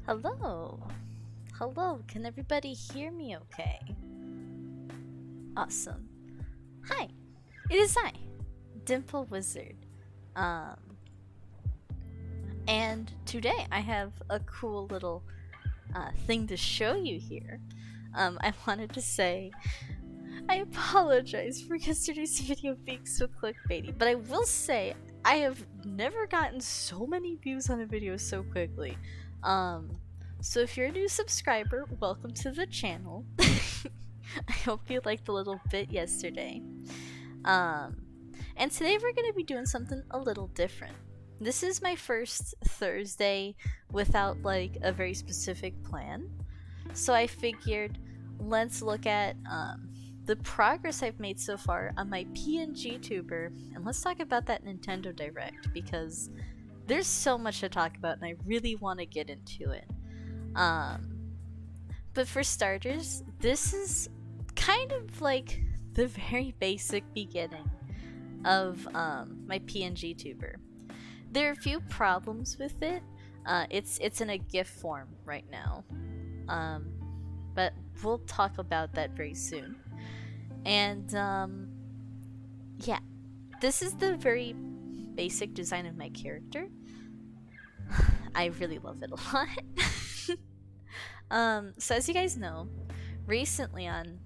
Hello. Hello. Can everybody hear me okay? Awesome. Hi. It is I, Dimple Wizard. Um and today I have a cool little thing to show you here. I wanted to say I apologize for yesterday's video being so clickbaity, but I will say I have never gotten so many views on a video so quickly. So if you're a new subscriber, welcome to the channel. I hope you liked the little bit yesterday. And today we're going to be doing something a little different. This is my first Thursday without like a very specific plan. So I figured let's look at the progress I've made so far on my PNG tuber, and let's talk about that Nintendo Direct because there's so much to talk about and I really want to get into it. But for starters, this is kind of like the very basic beginning of my PNG tuber. There are a few problems with it. It's in a GIF form right now, but we'll talk about that very soon. And yeah, this is the very basic design of my character. I really love it a lot. So as you guys know, recently on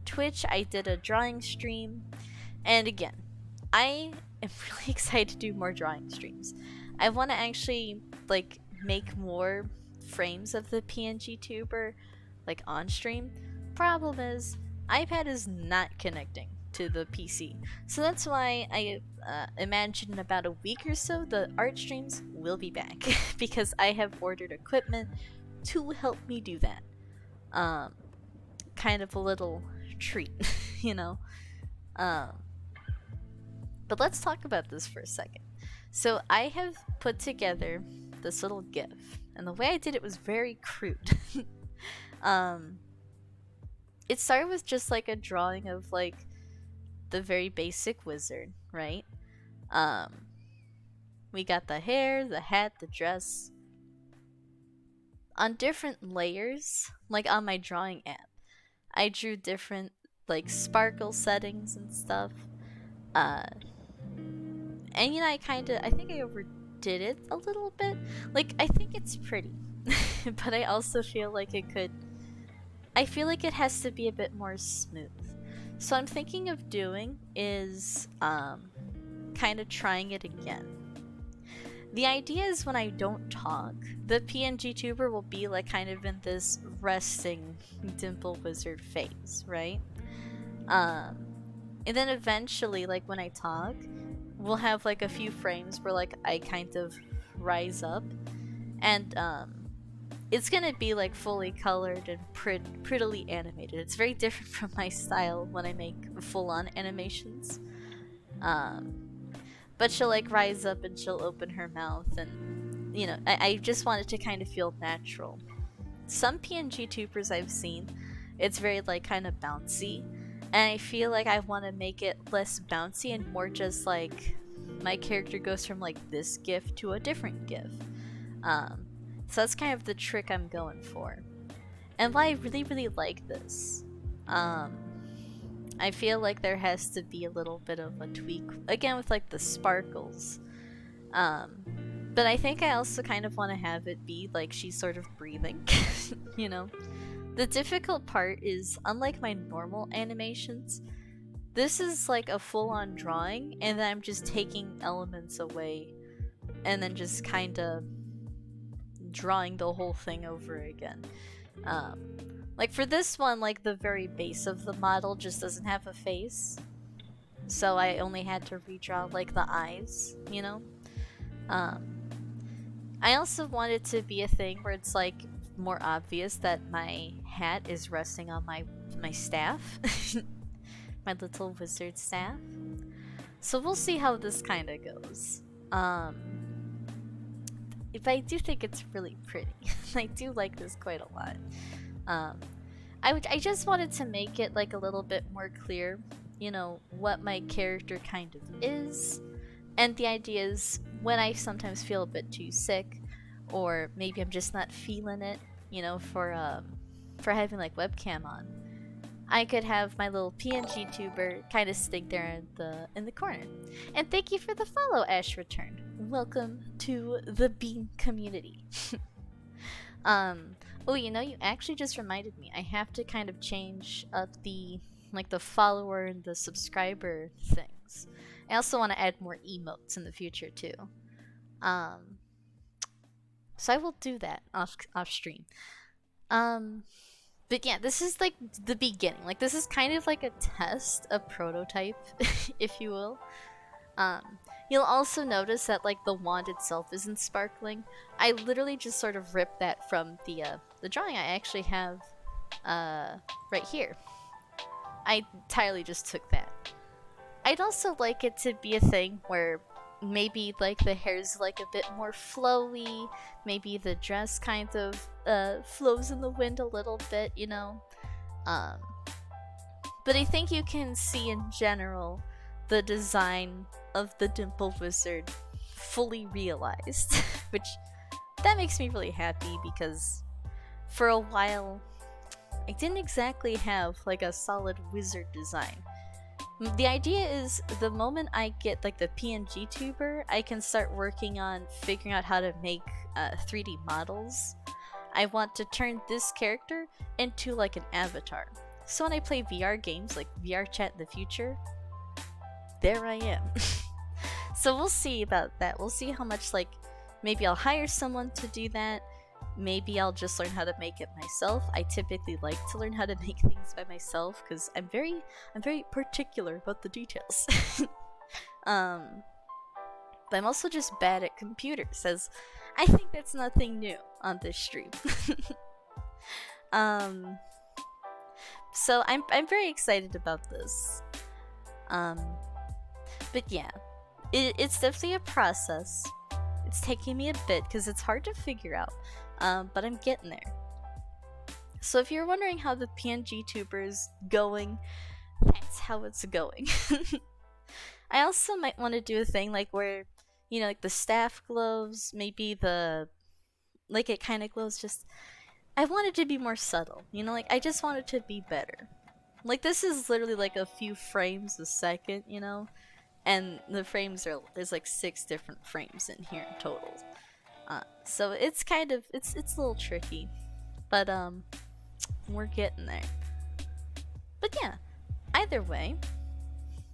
Twitch I did a drawing stream, and again, I am really excited to do more drawing streams. I want to actually like make more frames of the PNG tuber like on stream. Problem is, iPad is not connecting to the PC, so that's why I imagine in about a week or so the art streams will be back because I have ordered equipment to help me do that. Kind of a little treat, you know. But let's talk about this for a second. So I have put together this little GIF, and the way I did it was very crude. It started with just like a drawing of like the very basic wizard, right? We got the hair, the hat, the dress. On different layers, like on my drawing app, I drew different like sparkle settings and stuff. And you know, I think I overdid it a little bit. Like, I think it's pretty, but I also feel like I feel like it has to be a bit more smooth. So I'm thinking of doing is kind of trying it again. The idea is when I don't talk, the PNG tuber will be like kind of in this resting Dimple Wizard phase, right? And then eventually, like when I talk, we'll have like a few frames where like I kind of rise up, and it's gonna be like fully colored and prettily animated. It's very different from my style when I make full-on animations. But she'll like rise up and she'll open her mouth, and you know, I just want it to kind of feel natural. Some PNG tubers I've seen, it's very like kind of bouncy, and I feel like I want to make it less bouncy and more just like my character goes from like this GIF to a different GIF. So that's kind of the trick I'm going for. And why I really like this, I feel like there has to be a little bit of a tweak, again with like the sparkles. But I think I also kind of want to have it be like she's sort of breathing, you know? The difficult part is, unlike my normal animations, this is like a full-on drawing, and then I'm just taking elements away, and then just kind of drawing the whole thing over again. Like for this one, like the very base of the model just doesn't have a face, so I only had to redraw like the eyes, you know? I also want it to be a thing where it's like more obvious that my hat is resting on my staff. My little wizard staff. So we'll see how this kind of goes. If I do think it's really pretty. I do like this quite a lot. I just wanted to make it like a little bit more clear, you know, what my character kind of is. And the idea is, when I sometimes feel a bit too sick, or maybe I'm just not feeling it, you know, for having like webcam on, I could have my little PNG tuber kind of stick there in the corner. And thank you for the follow, Ash Return. Welcome to the Bean community. Oh, you know, you actually just reminded me. I have to kind of change up the follower and the subscriber things. I also want to add more emotes in the future too. So I will do that off stream. But yeah, this is like the beginning. Like this is kind of like a test, a prototype, if you will. You'll also notice that like the wand itself isn't sparkling. I literally just sort of ripped that from the drawing I actually have right here. I entirely just took that. I'd also like it to be a thing where maybe like the hair's like a bit more flowy, maybe the dress kind of flows in the wind a little bit, you know. But I think you can see in general the design of the Dimple Wizard fully realized, which that makes me really happy because for a while I didn't exactly have like a solid wizard design. The idea is the moment I get like the PNG tuber, I can start working on figuring out how to make 3D models. I want to turn this character into like an avatar. So when I play VR games like VR chat in the future, there I am. So we'll see about that. We'll see how much like maybe I'll hire someone to do that. Maybe I'll just learn how to make it myself. I typically like to learn how to make things by myself because I'm very particular about the details. But I'm also just bad at computers, as I think that's nothing new on this stream. So I'm very excited about this. But yeah, it's definitely a process. It's taking me a bit because it's hard to figure out, but I'm getting there. So if you're wondering how the PNG tuber is going, that's how it's going. I also might want to do a thing like where, you know, like the staff glows, maybe like it kind of glows just, I want it to be more subtle, you know, like I just want it to be better. Like this is literally like a few frames a second, you know, and the frames there's like 6 different frames in here in total. So it's kind of, it's a little tricky, but we're getting there. But yeah, either way,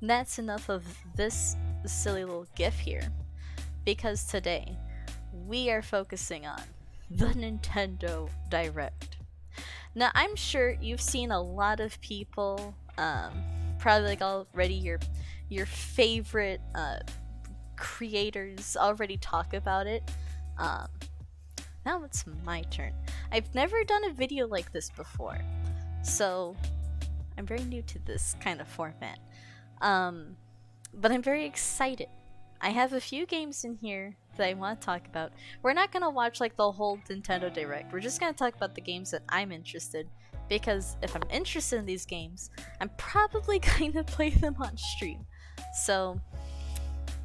that's enough of this silly little gif here, because today we are focusing on the Nintendo Direct. Now I'm sure you've seen a lot of people, probably like already your favorite creators already talk about it. Now it's my turn. I've never done a video like this before, so I'm very new to this kind of format. But I'm very excited. I have a few games in here that I want to talk about. We're not gonna watch like the whole Nintendo Direct. We're just gonna talk about the games that I'm interested, because if I'm interested in these games, I'm probably going to play them on stream. So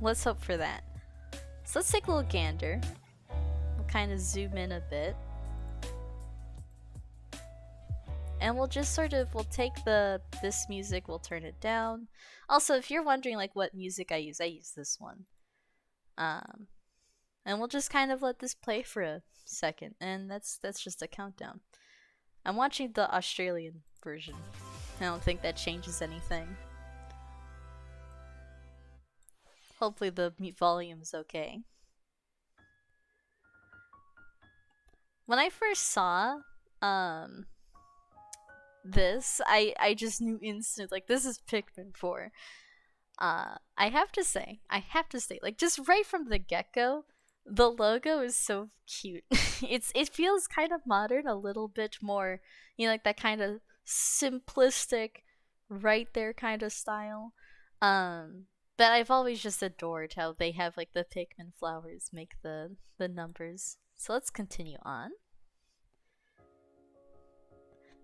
let's hope for that. So let's take a little gander. We'll kind of zoom in a bit. And we'll just sort of, we'll take this music, we'll turn it down. Also, if you're wondering like what music I use this one. And we'll just kind of let this play for a second, and that's just a countdown. I'm watching the Australian version. I don't think that changes anything. Hopefully the volume's okay. When I first saw this, I just knew instantly, like, this is Pikmin 4. I have to say, like, just right from the get-go, the logo is so cute. It feels kind of modern, a little bit more, you know, like that kind of simplistic, right there kind of style. But I've always just adored how they have like the Pikmin flowers make the numbers. So let's continue on.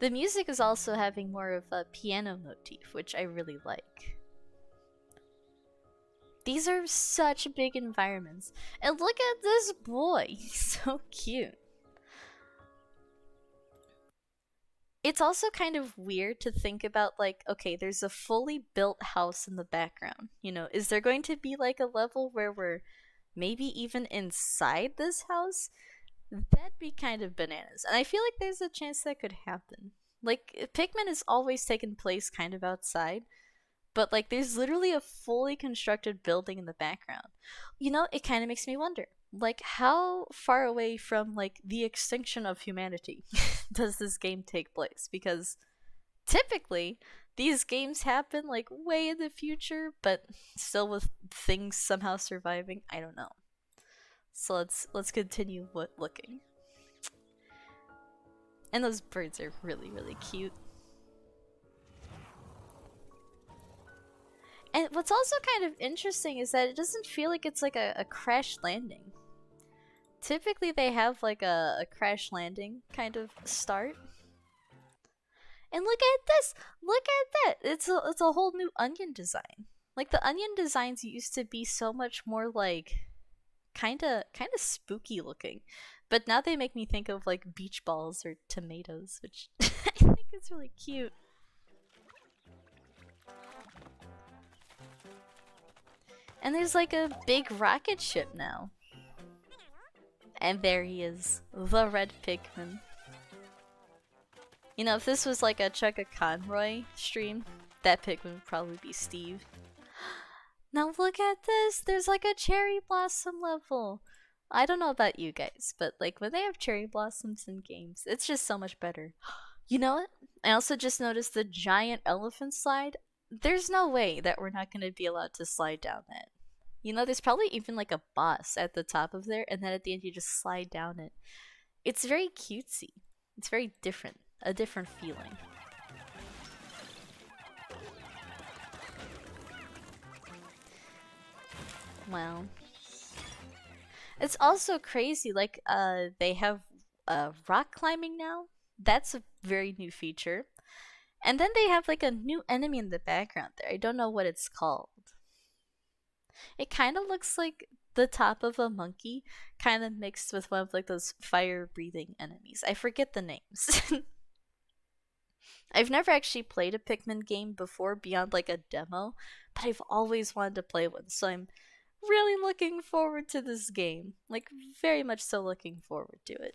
The music is also having more of a piano motif, which I really like. These are such big environments. And look at this boy. He's so cute. It's also kind of weird to think about, like, okay, there's a fully built house in the background. You know, is there going to be like a level where we're maybe even inside this house? That'd be kind of bananas. And I feel like there's a chance that could happen. Like, Pikmin has always taken place kind of outside, but like there's literally a fully constructed building in the background. You know, it kind of makes me wonder, like, how far away from like the extinction of humanity does this game take place? Because typically these games happen like way in the future, but still with things somehow surviving. I don't know. So let's continue looking. And those birds are really, really cute. And what's also kind of interesting is that it doesn't feel like it's like a crash landing. Typically they have like a crash landing kind of start. And look at this! Look at that! It's a whole new onion design. Like, the onion designs used to be so much more like kinda spooky looking. But now they make me think of like beach balls or tomatoes, which I think is really cute. And there's like a big rocket ship now. And there he is, the red Pikmin. You know, if this was like a Chugga Conroy stream, that Pikmin would probably be Steve. Now look at this! There's like a cherry blossom level! I don't know about you guys, but like when they have cherry blossoms in games, it's just so much better. You know what? I also just noticed the giant elephant slide. There's no way that we're not going to be allowed to slide down that. You know, there's probably even like a boss at the top of there, and then at the end you just slide down it. It's very cutesy. It's very different. A different feeling. Wow. It's also crazy, like, they have rock climbing now. That's a very new feature. And then they have like a new enemy in the background there. I don't know what it's called. It kind of looks like the top of a monkey, kind of mixed with one of like those fire-breathing enemies. I forget the names. I've never actually played a Pikmin game before beyond like a demo, but I've always wanted to play one, so I'm really looking forward to this game. Like, very much so looking forward to it.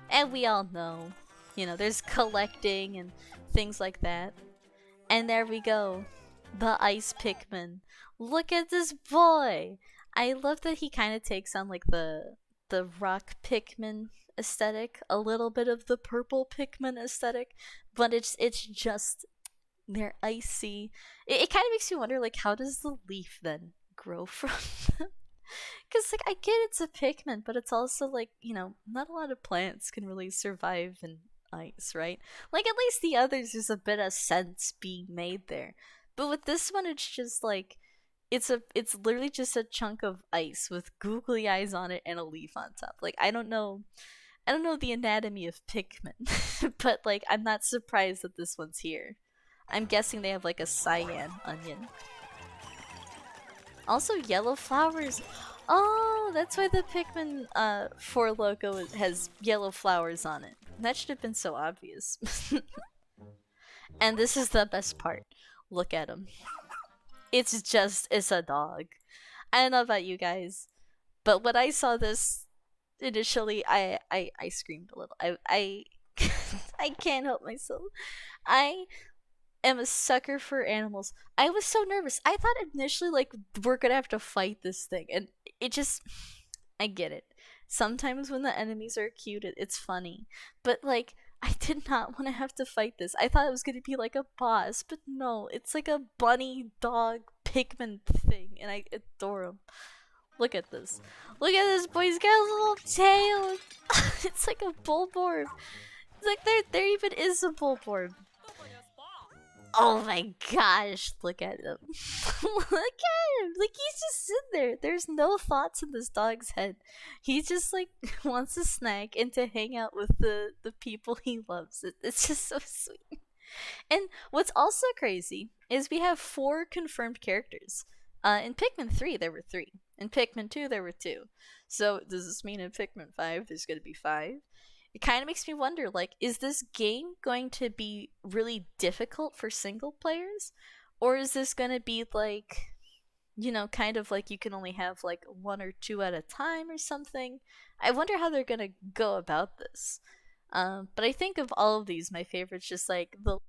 And we all know, you know, there's collecting and things like that. And there we go. The Ice Pikmin. Look at this boy! I love that he kind of takes on like the rock Pikmin aesthetic, a little bit of the purple Pikmin aesthetic, but it's just, they're icy. It kind of makes you wonder, like, how does the leaf then grow from them? Because, like, I get it's a Pikmin, but it's also like, you know, not a lot of plants can really survive in ice, right? Like, at least the others, there's a bit of sense being made there. But with this one, it's just like, it's literally just a chunk of ice with googly eyes on it and a leaf on top. Like, I don't know the anatomy of Pikmin, but like, I'm not surprised that this one's here. I'm guessing they have like a cyan onion. Also, yellow flowers. Oh, that's why the Pikmin 4 logo has yellow flowers on it. That should have been so obvious. And this is the best part. Look at him. It's a dog. I don't know about you guys, but when I saw this initially, I screamed a little. I I can't help myself. I am a sucker for animals. I was so nervous. I thought initially like we're gonna have to fight this thing, and it just, I get it. Sometimes when the enemies are cute, it's funny, but like, I did not want to have to fight this. I thought it was gonna be like a boss, but no, it's like a bunny dog Pikmin thing, and I adore him. Look at this. Look at this boy. He's got a little tail. It's like a bullborb. It's like there even is a bullborb. Oh my gosh, look at him. Look at him. Like, he's just sitting there. There's no thoughts in this dog's head. He just like wants a snack and to hang out with the people he loves. It's just so sweet. And what's also crazy is we have four confirmed characters. In Pikmin 3, there were three. In Pikmin 2, there were two. So does this mean in Pikmin 5 there's going to be five? It kind of makes me wonder, like, is this game going to be really difficult for single players? Or is this going to be like, kind of like you can only have like one or two at a time or something? I wonder how they're going to go about this. But I think of all of these, my favorite's just like the